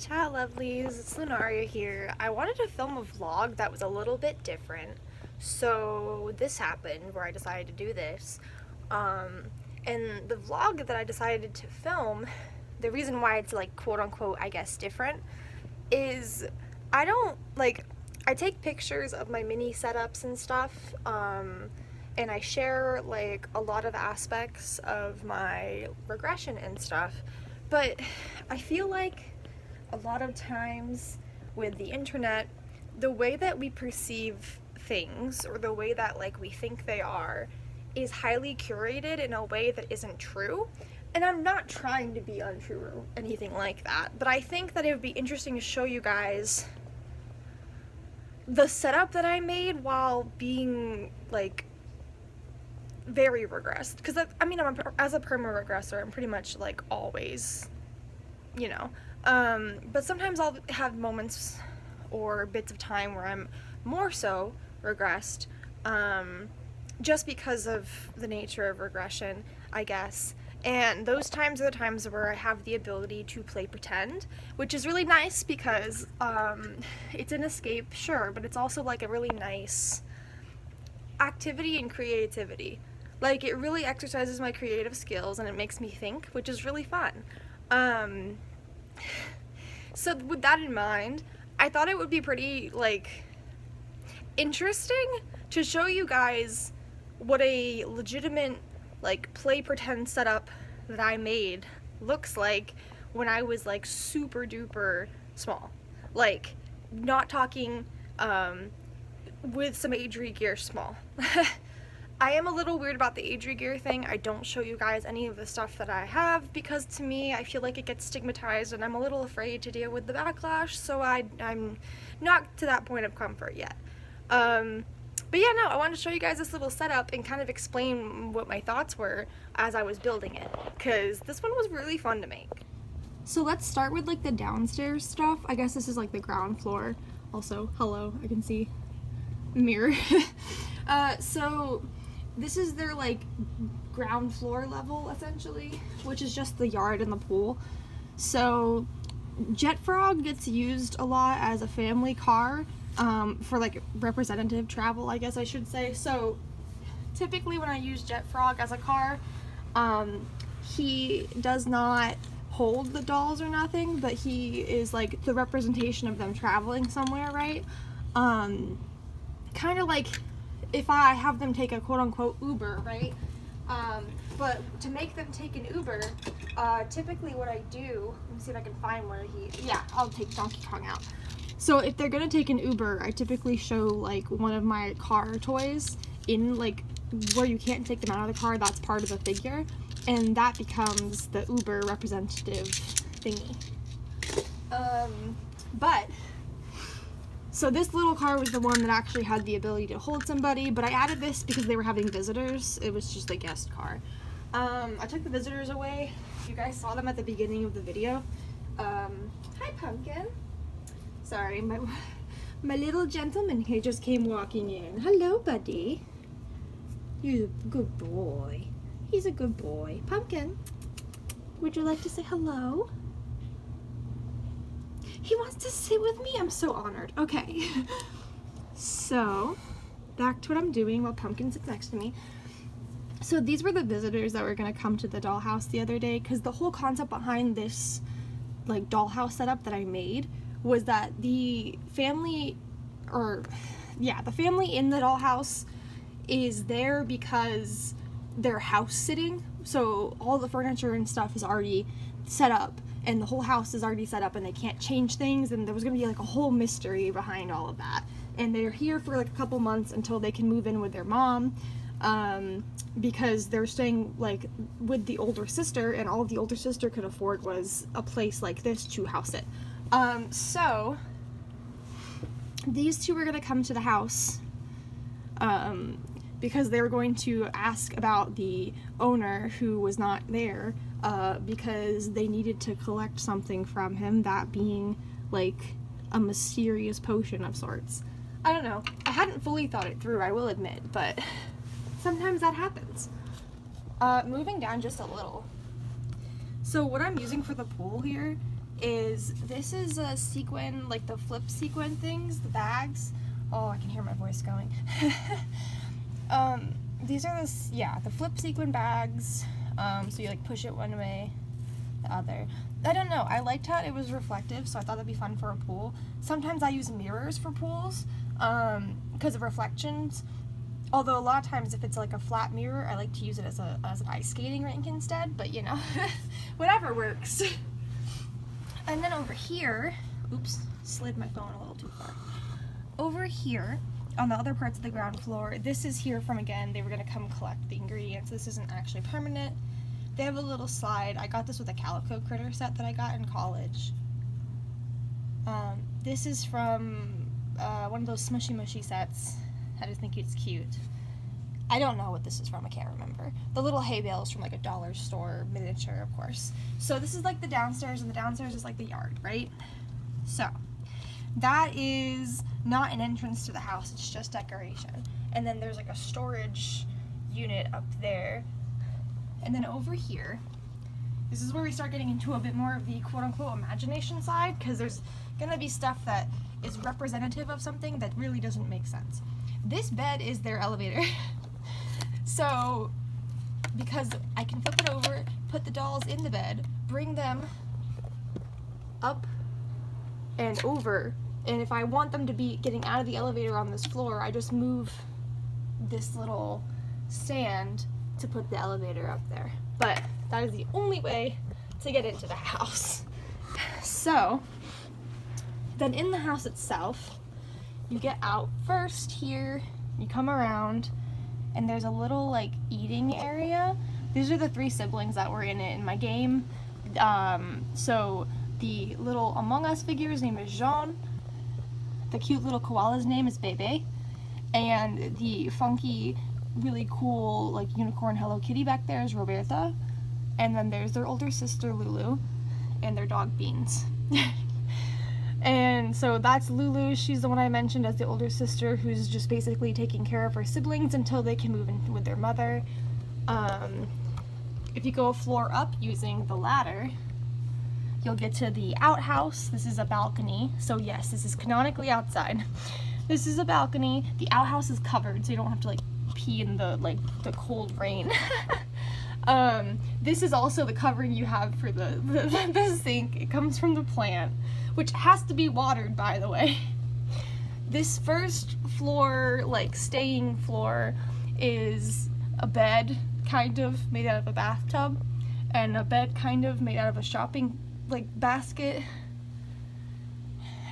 Ciao lovelies, it's Lunaria here. I wanted to film a vlog that was a little bit different, so this happened where I decided to do this. And the vlog that I decided to film, the reason why it's like quote unquote I guess different, is I don't like, I take pictures of my mini setups and stuff, and I share like a lot of aspects of my regression and stuff, but I feel like a lot of times with the internet, the way that we perceive things or the way that like we think they are is highly curated in a way that isn't true. And I'm not trying to be untrue or anything like that, but I think that it would be interesting to show you guys the setup that I made while being like very regressed. Because I mean, as a perma regressor, I'm pretty much like always, you know. But sometimes I'll have moments or bits of time where I'm more so regressed, just because of the nature of regression, I guess. And those times are the times where I have the ability to play pretend, which is really nice because it's an escape, sure, but it's also like a really nice activity and creativity. Like, it really exercises my creative skills and it makes me think, which is really fun. So with that in mind, I thought it would be pretty, like, interesting to show you guys what a legitimate, like, play pretend setup that I made looks like when I was, like, super duper small. Like, not talking, with some Agere gear small. I am a little weird about the Agere gear thing. I don't show you guys any of the stuff that I have because to me I feel like it gets stigmatized and I'm a little afraid to deal with the backlash, so I'm not to that point of comfort yet. But yeah, no, I wanted to show you guys this little setup and kind of explain what my thoughts were as I was building it, because this one was really fun to make. So let's start with like the downstairs stuff. I guess this is like the ground floor. Also, hello, I can see mirror. So this is their like ground floor level essentially, which is just the yard and the pool. So Jet Frog gets used a lot as a family car, for like representative travel, I guess I should say. So typically when I use Jet Frog as a car, he does not hold the dolls or nothing, but he is like the representation of them traveling somewhere, right? Kind of like if I have them take a quote-unquote Uber, right? But to make them take an Uber, typically what I do, let me see if I can find where I'll take Donkey Kong out. So if they're gonna take an Uber, I typically show like one of my car toys in like where you can't take them out of the car, that's part of the figure, and that becomes the Uber representative thingy. So this little car was the one that actually had the ability to hold somebody, but I added this because they were having visitors. It was just a guest car. I took the visitors away. You guys saw them at the beginning of the video. Hi, Pumpkin. Sorry, my little gentleman here just came walking in. Hello, buddy. You're a good boy. He's a good boy. Pumpkin, would you like to say hello? He wants to sit with me? I'm so honored. Okay. So, back to what I'm doing while Pumpkin sits next to me. So these were the visitors that were going to come to the dollhouse the other day, because the whole concept behind this like dollhouse setup that I made was that the family in the dollhouse is there because they're house sitting. So all the furniture and stuff is already set up, and the whole house is already set up and they can't change things, and there was gonna be like a whole mystery behind all of that. And they're here for like a couple months until they can move in with their mom, because they're staying like with the older sister, and all the older sister could afford was a place like this to house it. So these two were gonna come to the house, because they were going to ask about the owner who was not there, because they needed to collect something from him, that being like a mysterious potion of sorts. I don't know. I hadn't fully thought it through, I will admit, but sometimes that happens. Moving down just a little. So what I'm using for the pool here is this is a sequin, like the flip sequin things, the bags. Oh, I can hear my voice going. These are the flip sequin bags. So you like push it one way, the other. I don't know, I liked how it was reflective, so I thought that'd be fun for a pool. Sometimes I use mirrors for pools, because of reflections. Although a lot of times if it's like a flat mirror, I like to use it as an ice skating rink instead, but you know, whatever works. And then over here, oops, slid my phone a little too far. Over here, on the other parts of the ground floor, this is here from, again, they were gonna come collect the ingredients. This isn't actually permanent. They have a little slide. I got this with a Calico Critter set that I got in college. This is from one of those smushy mushy sets. I just think it's cute. I don't know what this is from, I can't remember. The little hay bale is from like a dollar store miniature, of course. So this is like the downstairs, and the downstairs is like the yard, right? So that is not an entrance to the house, it's just decoration. And then there's like a storage unit up there. And then over here, this is where we start getting into a bit more of the quote-unquote imagination side, because there's gonna be stuff that is representative of something that really doesn't make sense. This bed is their elevator. So, because I can flip it over, put the dolls in the bed, bring them up and over, and if I want them to be getting out of the elevator on this floor, I just move this little stand to put the elevator up there. But that is the only way to get into the house. So, then in the house itself, you get out first here, you come around, and there's a little like eating area. These are the 3 siblings that were in it in my game. So the little Among Us figure's name is Jean, the cute little koala's name is Bebe, and the funky, really cool like unicorn Hello Kitty back there is Roberta, and then there's their older sister Lulu, and their dog Beans. And so that's Lulu. She's the one I mentioned as the older sister, who's just basically taking care of her siblings until they can move in with their mother. If you go a floor up using the ladder, you'll get to the outhouse. This is a balcony. So yes, this is canonically outside. This is a balcony. The outhouse is covered, so you don't have to like pee in the cold rain. This is also the covering you have for the sink. It comes from the plant, which has to be watered, by the way. This first floor, like staying floor, is a bed kind of made out of a bathtub, and a bed kind of made out of a shopping like basket,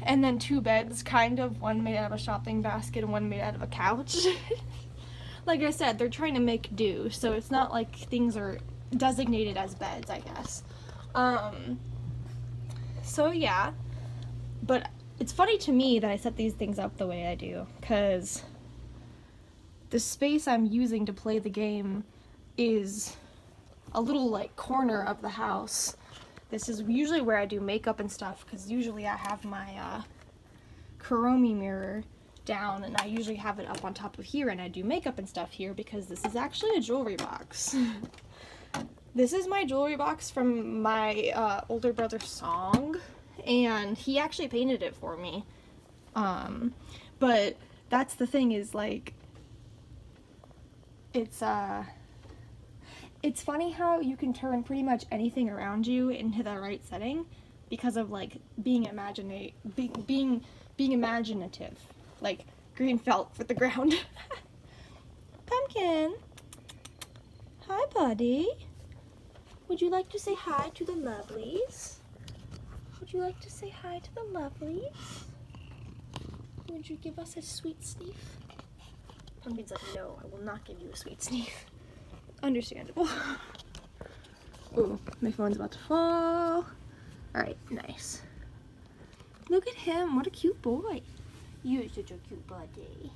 and then 2 beds kind of, one made out of a shopping basket and one made out of a couch. Like I said, they're trying to make do, so it's not like things are designated as beds, I guess. So yeah, but it's funny to me that I set these things up the way I do, because the space I'm using to play the game is a little like corner of the house. This is usually where I do makeup and stuff, because usually I have my Kuromi mirror down, and I usually have it up on top of here, and I do makeup and stuff here, because this is actually a jewelry box. This is my jewelry box from my older brother's song, and he actually painted it for me. But that's the thing, is like, it's funny how you can turn pretty much anything around you into the right setting because of like being imaginative. Like green felt for the ground. Pumpkin. Hi, buddy. Would you like to say hi to the lovelies? Would you like to say hi to the lovelies? Would you give us a sweet sniff? Pumpkin's like, no, I will not give you a sweet sniff. Understandable. Ooh, my phone's about to fall. Alright, nice. Look at him, what a cute boy. You're such a cute buddy.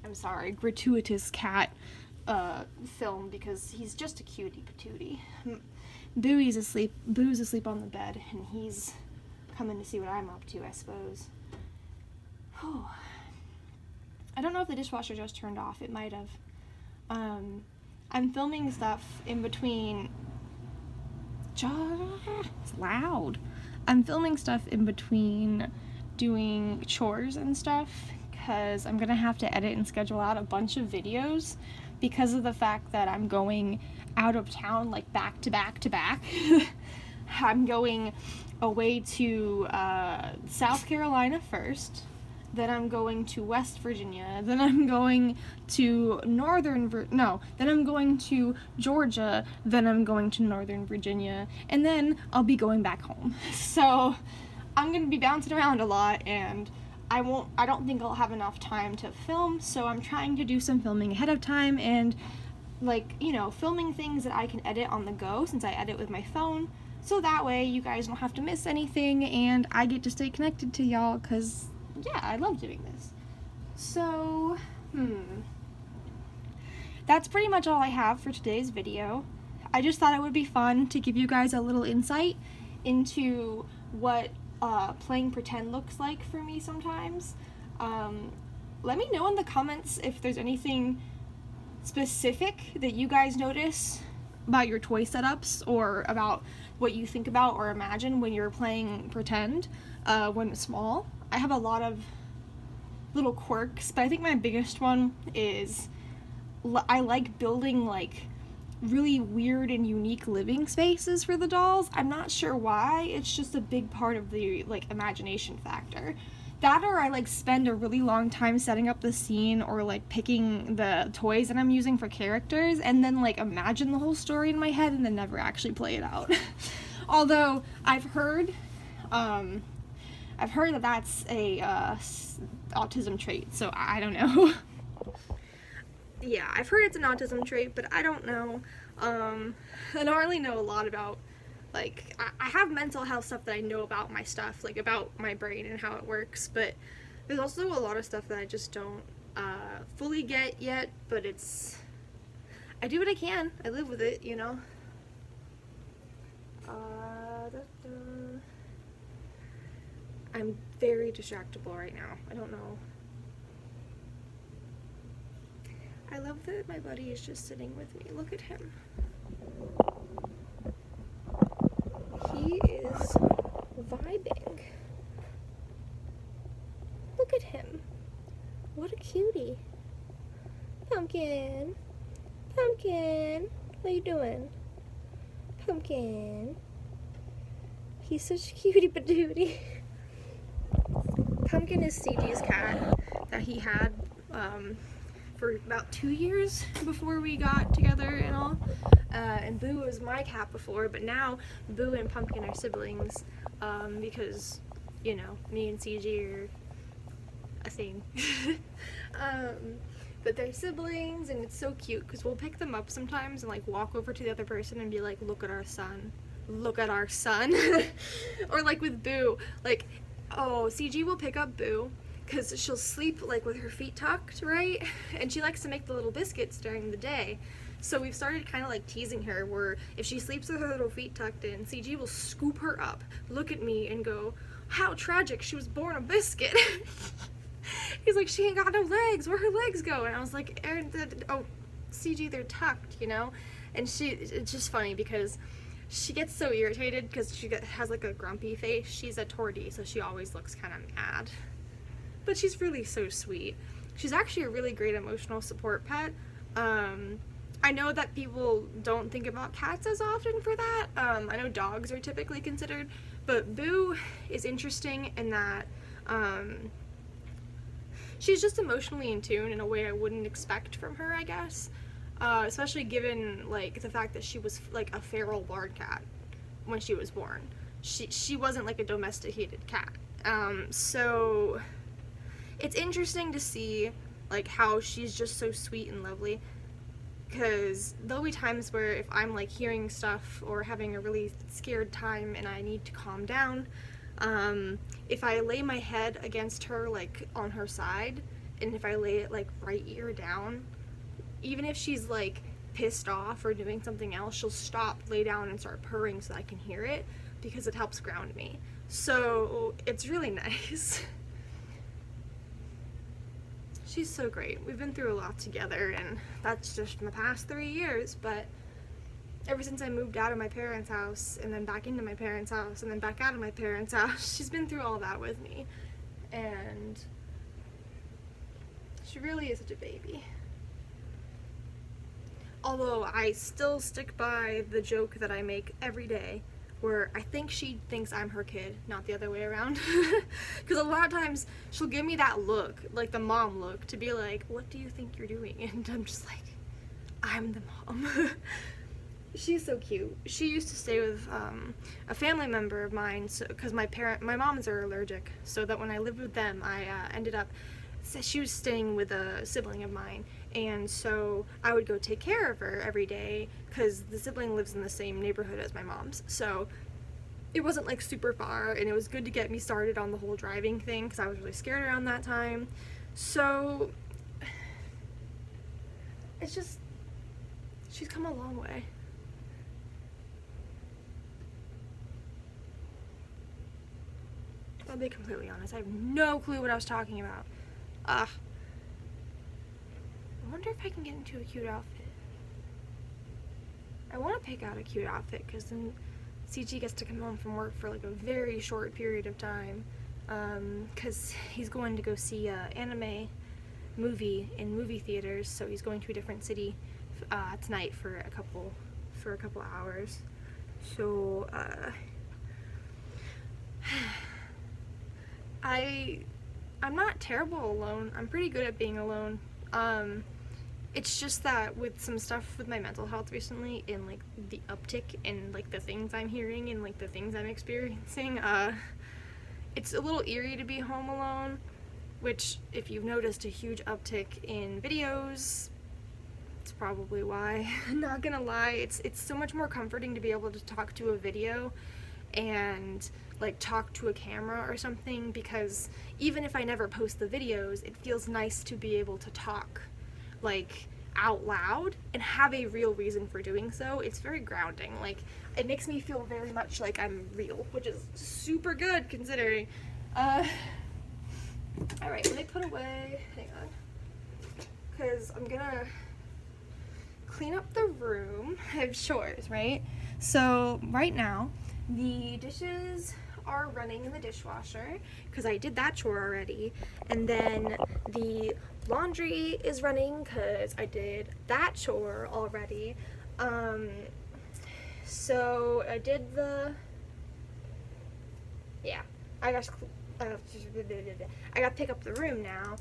I'm sorry, gratuitous cat film, because he's just a cutie patootie. Boo's asleep on the bed, and he's coming to see what I'm up to, I suppose. Whew. I don't know if the dishwasher just turned off, it might have. I'm filming stuff in between. It's loud. I'm filming stuff in between doing chores and stuff because I'm gonna have to edit and schedule out a bunch of videos because of the fact that I'm going out of town, like back to back to back. I'm going away to South Carolina first, then I'm going to West Virginia, then I'm going to then I'm going to Georgia, then I'm going to Northern Virginia, and then I'll be going back home. So I'm gonna be bouncing around a lot, and I don't think I'll have enough time to film, so I'm trying to do some filming ahead of time and, like, you know, filming things that I can edit on the go since I edit with my phone, so that way you guys don't have to miss anything and I get to stay connected to y'all, because, yeah, I love doing this. So, that's pretty much all I have for today's video. I just thought it would be fun to give you guys a little insight into what playing pretend looks like for me sometimes. Let me know in the comments if there's anything specific that you guys notice about your toy setups or about what you think about or imagine when you're playing pretend when small. I have a lot of little quirks, but I think my biggest one is I like building like really weird and unique living spaces for the dolls. I'm not sure why, it's just a big part of the like imagination factor. That, or I like spend a really long time setting up the scene or like picking the toys that I'm using for characters and then like imagine the whole story in my head and then never actually play it out. Although I've heard that that's a autism trait, so I don't know. Yeah, I've heard it's an autism trait, but I don't know. I don't really know a lot about, like, I have mental health stuff that I know about my stuff, like about my brain and how it works, but there's also a lot of stuff that I just don't fully get yet, but I do what I can. I live with it, you know? I'm very distractible right now. I don't know. I love that my buddy is just sitting with me. Look at him. He is vibing. Look at him. What a cutie. Pumpkin. Pumpkin. What are you doing? Pumpkin. He's such a cutie patootie. Pumpkin is CG's cat that he had for about 2 years before we got together and all. And Boo was my cat before, but now Boo and Pumpkin are siblings because, you know, me and CG are a thing. But they're siblings, and it's so cute because we'll pick them up sometimes and like walk over to the other person and be like, look at our son. Look at our son. Or like with Boo, like, oh, CG will pick up Boo because she'll sleep like with her feet tucked, right? And she likes to make the little biscuits during the day. So we've started kind of like teasing her where if she sleeps with her little feet tucked in, CG will scoop her up, look at me and go, how tragic, she was born a biscuit. He's like, she ain't got no legs, where her legs go? And I was like, Aaron, oh, CG, they're tucked, you know? And it's just funny because she gets so irritated because she has like a grumpy face. She's a tortie, so she always looks kind of mad. But she's really so sweet. She's actually a really great emotional support pet. I know that people don't think about cats as often for that. I know dogs are typically considered, but Boo is interesting in that she's just emotionally in tune in a way I wouldn't expect from her, I guess. Especially given like the fact that she was like a feral barn cat when she was born. She wasn't like a domesticated cat. So it's interesting to see like how she's just so sweet and lovely, because there'll be times where if I'm like hearing stuff or having a really scared time and I need to calm down, if I lay my head against her like on her side, and if I lay it like right ear down, even if she's like pissed off or doing something else, she'll stop, lay down, and start purring so I can hear it, because it helps ground me. So it's really nice. She's so great. We've been through a lot together, and that's just in the past 3 years, but ever since I moved out of my parents' house and then back into my parents' house and then back out of my parents' house. She's been through all that with me, and she really is such a baby. Although I still stick by the joke that I make every day, where I think she thinks I'm her kid, not the other way around. Because a lot of times she'll give me that look, like the mom look, to be like, what do you think you're doing? And I'm just like, I'm the mom. She's so cute. She used to stay with a family member of mine, because my moms are allergic, so that when I lived with them, I ended up, she was staying with a sibling of mine, and so I would go take care of her every day, because the sibling lives in the same neighborhood as my mom's, so it wasn't like super far, and it was good to get me started on the whole driving thing, because I was really scared around that time. So it's just, she's come a long way. I'll be completely honest, I have no clue what I was talking about. I wonder if I can get into a cute outfit. I want to pick out a cute outfit because then CG gets to come home from work for like a very short period of time, because he's going to go see an anime movie in movie theaters, so he's going to a different city tonight for a couple hours. So I'm not terrible alone. I'm pretty good at being alone. It's just that with some stuff with my mental health recently, and like the uptick in like the things I'm hearing and like the things I'm experiencing, it's a little eerie to be home alone, which if you've noticed a huge uptick in videos, it's probably why. I'm not gonna lie, it's so much more comforting to be able to talk to a video and like talk to a camera or something, because even if I never post the videos, it feels nice to be able to talk like out loud and have a real reason for doing so. It's very grounding. Like, it makes me feel very much like I'm real, which is super good considering. Alright, let me put away, hang on, because I'm gonna clean up the room. I have chores, right? So right now the dishes are running in the dishwasher because I did that chore already, and then the laundry is running because I did that chore already. So I did I got to pick up the room now.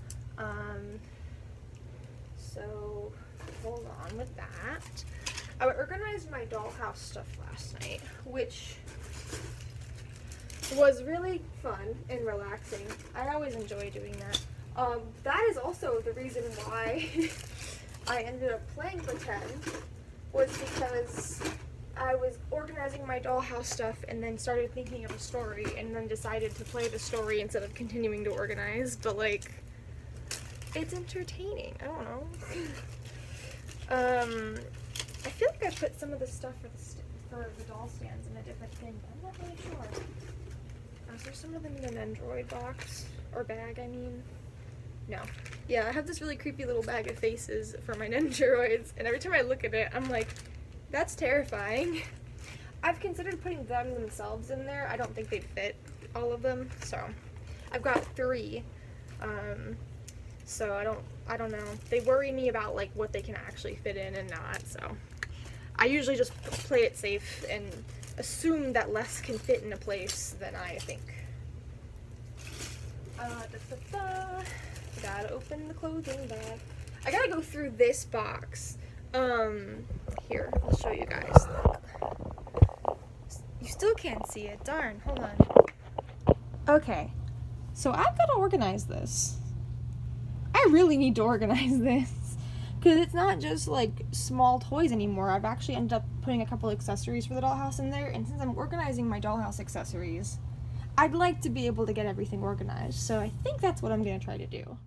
So hold on with that. I organized my dollhouse stuff last night, which was really fun and relaxing. I always enjoy doing that. That is also the reason why I ended up playing pretend, was because I was organizing my dollhouse stuff and then started thinking of a story and then decided to play the story instead of continuing to organize, but like, it's entertaining. I don't know. I feel like I put some of the stuff for the doll stands in a different thing, but I'm not really sure. Is there some of them in an Android box? Or bag, I mean? No. Yeah, I have this really creepy little bag of faces for my Nendoroids, and every time I look at it, I'm like, that's terrifying. I've considered putting them themselves in there. I don't think they'd fit, all of them, so. I've got 3. So I don't know. They worry me about like what they can actually fit in and not, so. I usually just play it safe and assume that less can fit in a place than I think. Gotta open the clothing bag. I gotta go through this box. Here, I'll show you guys. You still can't see it, darn, hold on. Okay, so I've gotta organize this. I really need to organize this. Because it's not just like small toys anymore. I've actually ended up putting a couple accessories for the dollhouse in there, and since I'm organizing my dollhouse accessories, I'd like to be able to get everything organized, so I think that's what I'm going to try to do.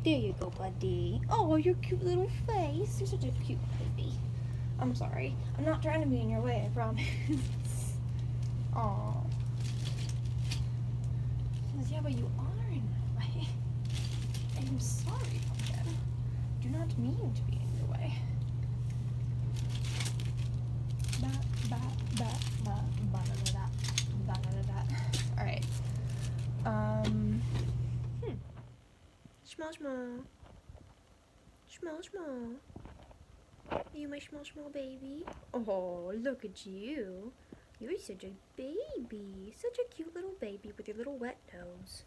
There you go, buddy. Oh, your cute little face. You're such a cute baby. I'm sorry. I'm not trying to be in your way, I promise. Aw. Yeah, but you are in my way. I'm sorry, pumpkin. Do not mean to be in your way. Alright. Small, small. Small, small. You my small, small baby? Oh, look at you. You're such a baby. Such a cute little baby with your little wet nose.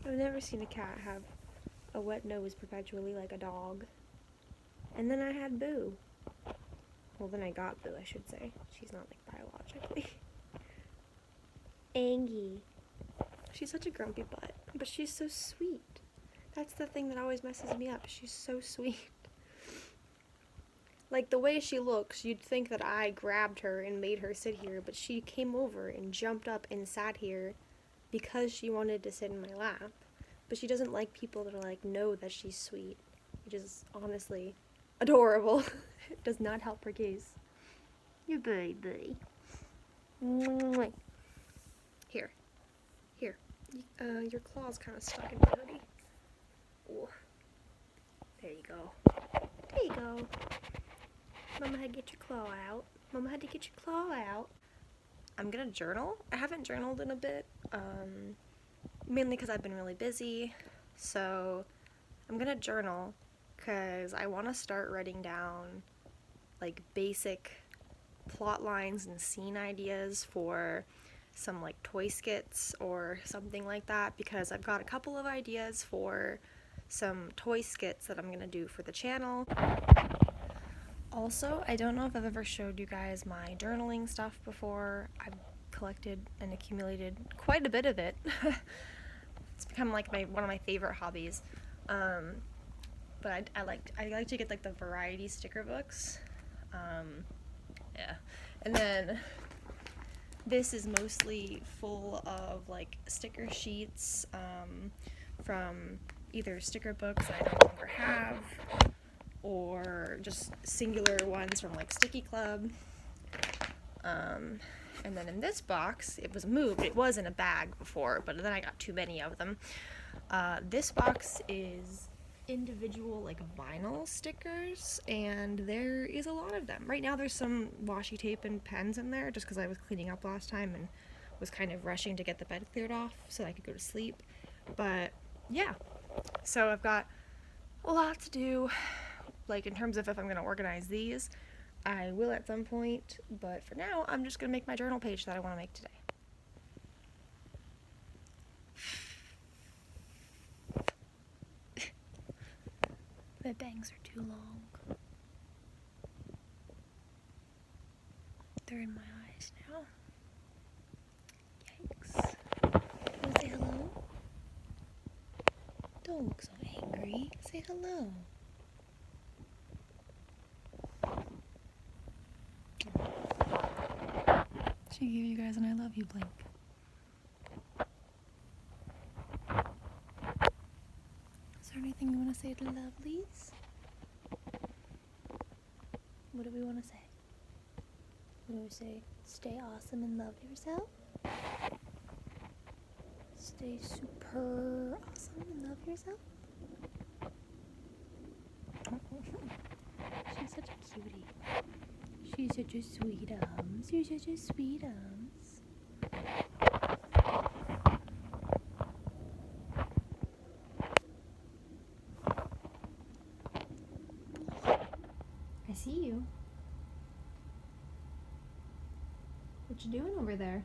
I've never seen a cat have a wet nose perpetually like a dog. And then I had Boo. Well, then I got Boo, I should say. She's not, like, biologically. Angie. She's such a grumpy butt, but she's so sweet. That's the thing that always messes me up. She's so sweet. Like, the way she looks, you'd think that I grabbed her and made her sit here, but she came over and jumped up and sat here because she wanted to sit in my lap. But she doesn't like people that are like, know that she's sweet, which is honestly adorable. It does not help her case. You baby. Here. Here. Your claw's kind of stuck in my hoodie. Ooh. There you go. There you go. Mama had to get your claw out. Mama had to get your claw out. I'm gonna journal. I haven't journaled in a bit, mainly because I've been really busy. So I'm gonna journal because I want to start writing down like basic plot lines and scene ideas for some like toy skits or something like that, because I've got a couple of ideas for some toy skits that I'm gonna do for the channel. Also, I don't know if I've ever showed you guys my journaling stuff before. I've collected and accumulated quite a bit of it. It's become like one of my favorite hobbies. But I like to get like the variety sticker books. Yeah. And then this is mostly full of like sticker sheets from either sticker books that I no longer have, or just singular ones from like Sticky Club. And then in this box, it was moved. It was in a bag before, but then I got too many of them. This box is individual like vinyl stickers, and there is a lot of them. Right now there's some washi tape and pens in there just because I was cleaning up last time and was kind of rushing to get the bed cleared off so I could go to sleep. But yeah, so I've got a lot to do, like in terms of if I'm going to organize these. I will at some point, but for now I'm just going to make my journal page that I want to make today. My bangs are too long. They're in my eyes now. Yikes. Wanna say hello? Don't look so angry. Say hello. She gave you guys an I love you blink. Is there anything you want to say to the lovelies? What do we want to say? What do we say? Stay awesome and love yourself? Stay super awesome and love yourself? She's such a cutie. She's such a sweet You're such a sweet I see you. What you doing over there?